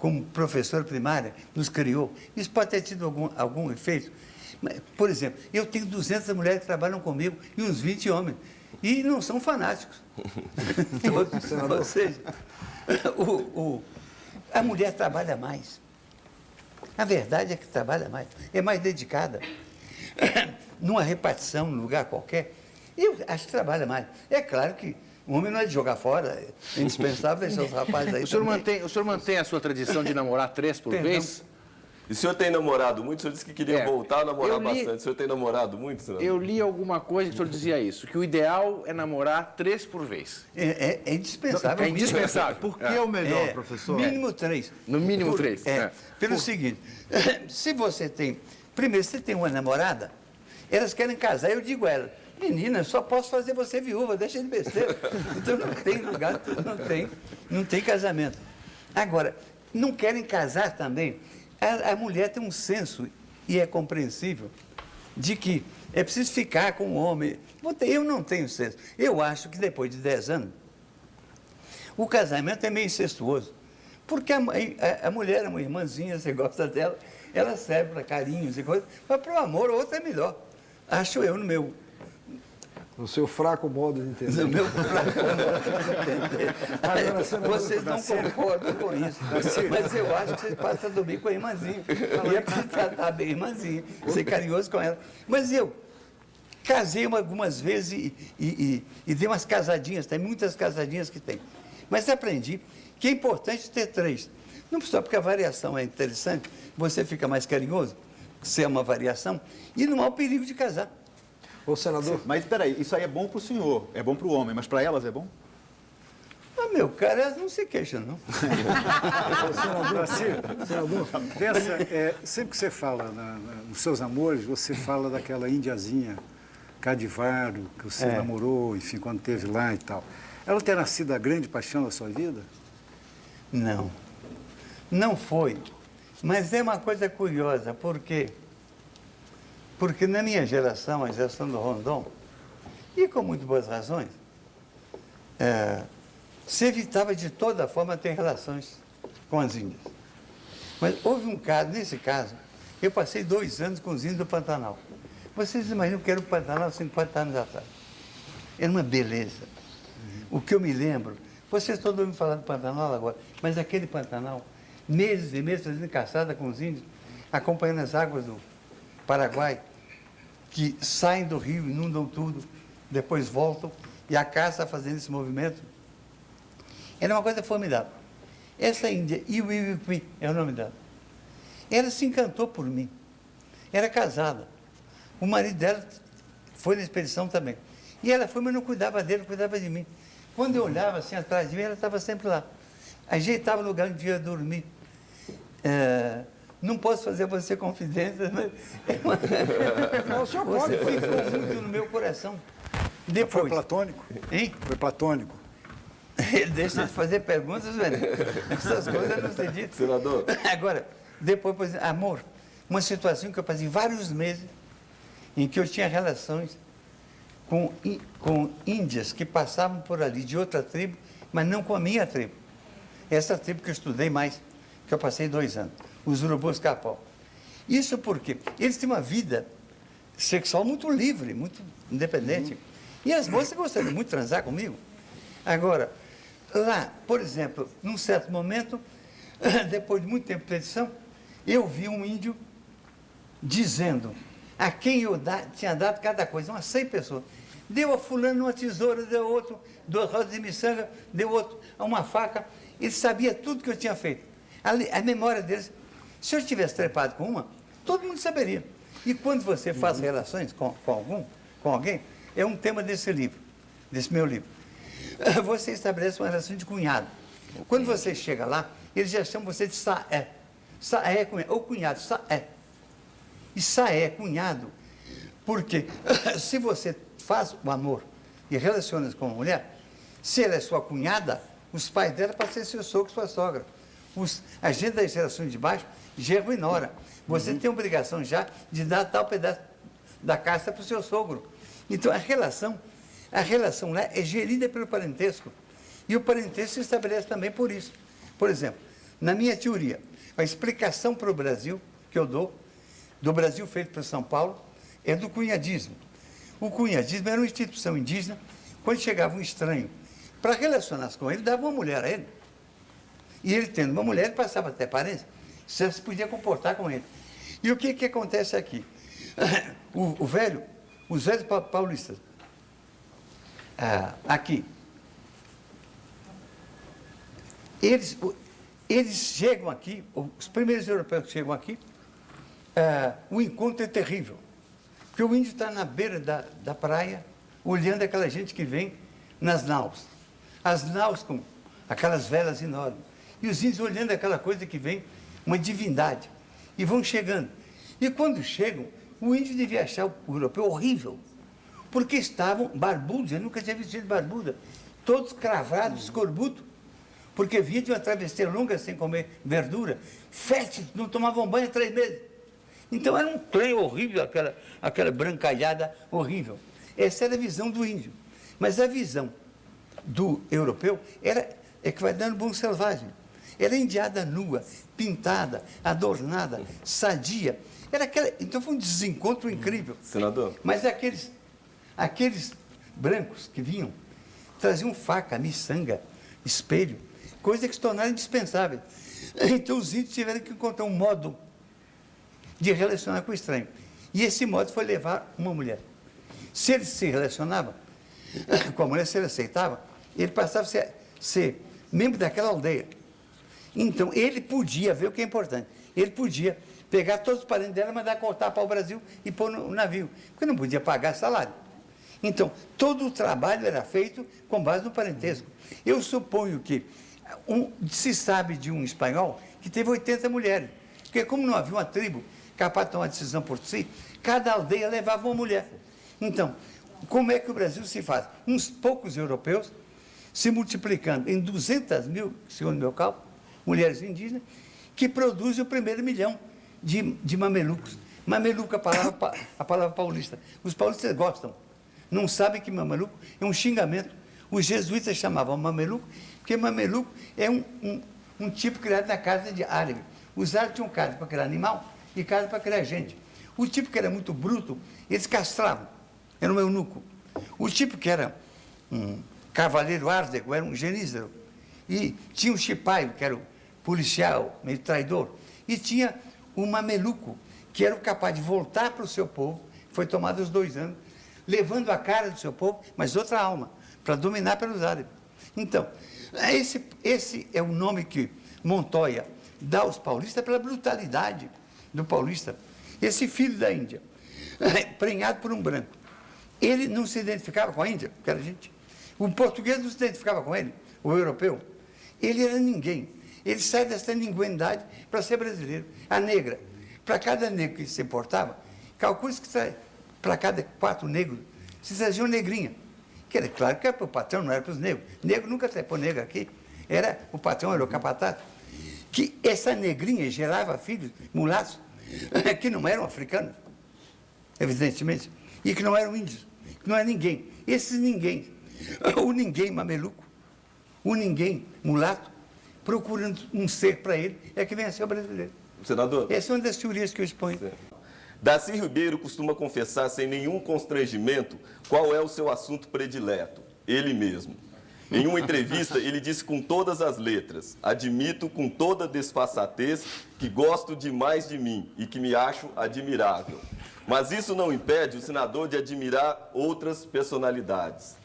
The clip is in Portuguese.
como professora primária, nos criou. Isso pode ter tido algum efeito. Por exemplo, eu tenho 200 mulheres que trabalham comigo e uns 20 homens. E não são fanáticos. Ou seja, a mulher trabalha mais. A verdade é que trabalha mais. É mais dedicada. Numa repartição, num lugar qualquer, eu acho que trabalha mais. É claro que o homem não é de jogar fora, é indispensável deixar os rapazes aí. O senhor mantém a sua tradição de namorar 3 por vez? E o senhor tem namorado muito? O senhor disse que queria voltar a namorar bastante. O senhor tem namorado muito, senador? Eu li alguma coisa que o senhor dizia isso, que o ideal é namorar 3 por vez. É indispensável. É indispensável. Por que é o melhor, professor? Mínimo 3. No mínimo 3. Pelo seguinte, se você tem... Primeiro, você tem uma namorada, elas querem casar, eu digo a elas, menina, só posso fazer você viúva, deixa de besteira. Então não tem lugar, não tem casamento. Agora, não querem casar também. A mulher tem um senso, e é compreensível, de que é preciso ficar com o homem. Eu não tenho senso. Eu acho que depois de 10 anos, o casamento é meio incestuoso. Porque a mulher é uma irmãzinha, você gosta dela, ela serve para carinhos e coisas, mas para o amor, o outro é melhor. Acho eu, no seu fraco modo de entender. No meu fraco modo de entender. Vocês não concordam com isso. Mas eu acho que vocês passam a dormir com a irmãzinha. E é para tratar bem a irmãzinha, ser carinhoso com ela. Mas eu casei algumas vezes e dei umas casadinhas, tem muitas casadinhas que tem. Mas aprendi que é importante ter 3. Não só porque a variação é interessante, você fica mais carinhoso, se é uma variação, e não há o perigo de casar. Ô, senador... Mas, espera aí, isso aí é bom para o senhor, é bom para o homem, mas para elas é bom? Meu cara, elas não se queixam, não. Senador, sempre que você fala nos seus amores, você fala daquela indiazinha, Cadivaro, que você namorou, enfim, quando esteve lá e tal. Ela terá sido a grande paixão da sua vida? Não. Não foi. Mas é uma coisa curiosa, porque na minha geração, a geração do Rondon, e com muito boas razões, se evitava de toda forma ter relações com as índias. Mas houve um caso, nesse caso, eu passei 2 anos com os índios do Pantanal. Vocês imaginam que era o Pantanal 50 anos atrás. Era uma beleza. O que eu me lembro, vocês todos ouvem falar do Pantanal agora, mas aquele Pantanal, meses e meses fazendo caçada com os índios, acompanhando as águas do Paraguai, que saem do rio, inundam tudo, depois voltam, e a caça fazendo esse movimento. Era uma coisa formidável. Essa índia, Iwiwipi é o nome dela, ela se encantou por mim. Era casada. O marido dela foi na expedição também. E ela foi, mas não cuidava dele, cuidava de mim. Quando eu olhava assim atrás de mim, ela estava sempre lá. Ajeitava o lugar onde ia dormir. Não posso fazer a você confidência, mas Não, o senhor pode. você ficou muito no meu coração. Depois, Foi platônico? hein? Foi platônico. Deixa de fazer perguntas, velho. Essas coisas não se dizem. Senador. Agora, depois, por exemplo, amor, uma situação que eu passei vários meses em que eu tinha relações com índias que passavam por ali de outra tribo, mas não com a minha tribo. Essa tribo que eu estudei mais, que eu passei 2 anos, os urubus capó. Isso porque eles têm uma vida sexual muito livre, muito independente. E as moças gostariam muito de transar comigo. Agora, lá, por exemplo, num certo momento, depois de muito tempo de tradição, eu vi um índio dizendo a quem eu tinha dado cada coisa, umas 100 pessoas. Deu a fulano uma tesoura, deu outro 2 rodas de miçanga, deu outro uma faca. Ele sabia tudo que eu tinha feito. A memória deles, se eu tivesse trepado com uma, todo mundo saberia. E quando você faz relações com alguém, é um tema desse livro, desse meu livro. Você estabelece uma relação de cunhado. Quando você chega lá, eles já chamam você de saé. Saé é cunhado, ou cunhado, saé. E saé é cunhado, porque se você faz o amor e relaciona-se com uma mulher, se ela é sua cunhada, os pais dela passam a ser seu sogro, sua sogra. A gente das gerações de baixo, genro e nora. Você tem a obrigação já de dar tal pedaço da caça para o seu sogro. Então, a relação lá é gerida pelo parentesco. E o parentesco se estabelece também por isso. Por exemplo, Na minha teoria, a explicação para o Brasil que eu dou, do Brasil feito para São Paulo, é do cunhadismo. O cunhadismo era uma instituição indígena, quando chegava um estranho, para relacionar-se com ele, dava uma mulher a ele. E ele, tendo uma mulher, ele passava até parência, você se podia comportar com ele. E o que acontece aqui? Os velhos paulistas, aqui, eles chegam aqui, os primeiros europeus que chegam aqui, o encontro é terrível. Porque o índio está na beira da praia, olhando aquela gente que vem nas naus. As naus com aquelas velas enormes. E os índios olhando aquela coisa que vem, uma divindade. E vão chegando. E quando chegam, o índio devia achar o europeu horrível. Porque estavam barbudos, eu nunca tinha visto gente barbuda. Todos cravados, escorbutos. Porque vinha de uma travessia longa sem comer verdura. Fétidos, não tomavam banho há 3 meses. Então era um trem horrível, aquela brancalhada horrível. Essa era a visão do índio. Mas a visão do europeu é que vai dando bom selvagem. Era indiada nua, pintada, adornada, sadia. Então foi um desencontro incrível. Senador. Mas aqueles brancos que vinham, traziam faca, miçanga, espelho, coisa que se tornaram indispensáveis. Então os índios tiveram que encontrar um modo de relacionar com o estranho. E esse modo foi levar uma mulher. Se ele se relacionava com a mulher, se ele aceitava, ele passava a ser membro daquela aldeia. Então, ele podia ver o que é importante. Ele podia pegar todos os parentes dela, mandar cortar para o Brasil e pôr no navio, porque não podia pagar salário. Então, todo o trabalho era feito com base no parentesco. Eu suponho que se sabe de um espanhol que teve 80 mulheres, porque como não havia uma tribo capaz de tomar decisão por si, cada aldeia levava uma mulher. Então, como é que o Brasil se faz? Uns poucos europeus se multiplicando em 200 mil, segundo meu cálculo, mulheres indígenas, que produzem o primeiro milhão de mamelucos. Mameluco, a palavra paulista. Os paulistas gostam. Não sabem que mameluco é um xingamento. Os jesuítas chamavam mameluco, porque mameluco é um tipo criado na casa de árabe. Os árabes tinham casa para criar animal e casa para criar gente. O tipo que era muito bruto, eles castravam. Era um eunuco. O tipo que era um cavaleiro árdego, era um genízaro. E tinha o chipaio, que era o policial, meio traidor. E tinha o mameluco, que era o capaz de voltar para o seu povo, foi tomado aos 2 anos, levando a cara do seu povo, mas outra alma, para dominar pelos árabes. Então, esse é o nome que Montoya dá aos paulistas pela brutalidade do paulista. Esse filho da Índia, prenhado por um branco, ele não se identificava com a Índia, porque era gente. O português não se identificava com ele, o europeu. Ele era ninguém. Ele sai dessa ninguém-idade para ser brasileiro. A negra, para cada negro que se importava, calcule-se que para cada 4 negros, se trazia uma negrinha. Que era claro que era para o patrão, não era para os negros. Negro nunca trepou negro aqui. O patrão era o capataz. Que essa negrinha gerava filhos mulatos, que não eram africanos, evidentemente, e que não eram índios, que não era ninguém. Esses ninguém, o ninguém mameluco, o ninguém mulato, procurando um ser para ele, é que vem a ser o brasileiro. Senador. Essa é uma das teorias que eu exponho. Darcy Ribeiro costuma confessar sem nenhum constrangimento qual é o seu assunto predileto, ele mesmo. Em uma entrevista, ele disse com todas as letras: admito com toda desfaçatez que gosto demais de mim e que me acho admirável. Mas isso não impede o senador de admirar outras personalidades.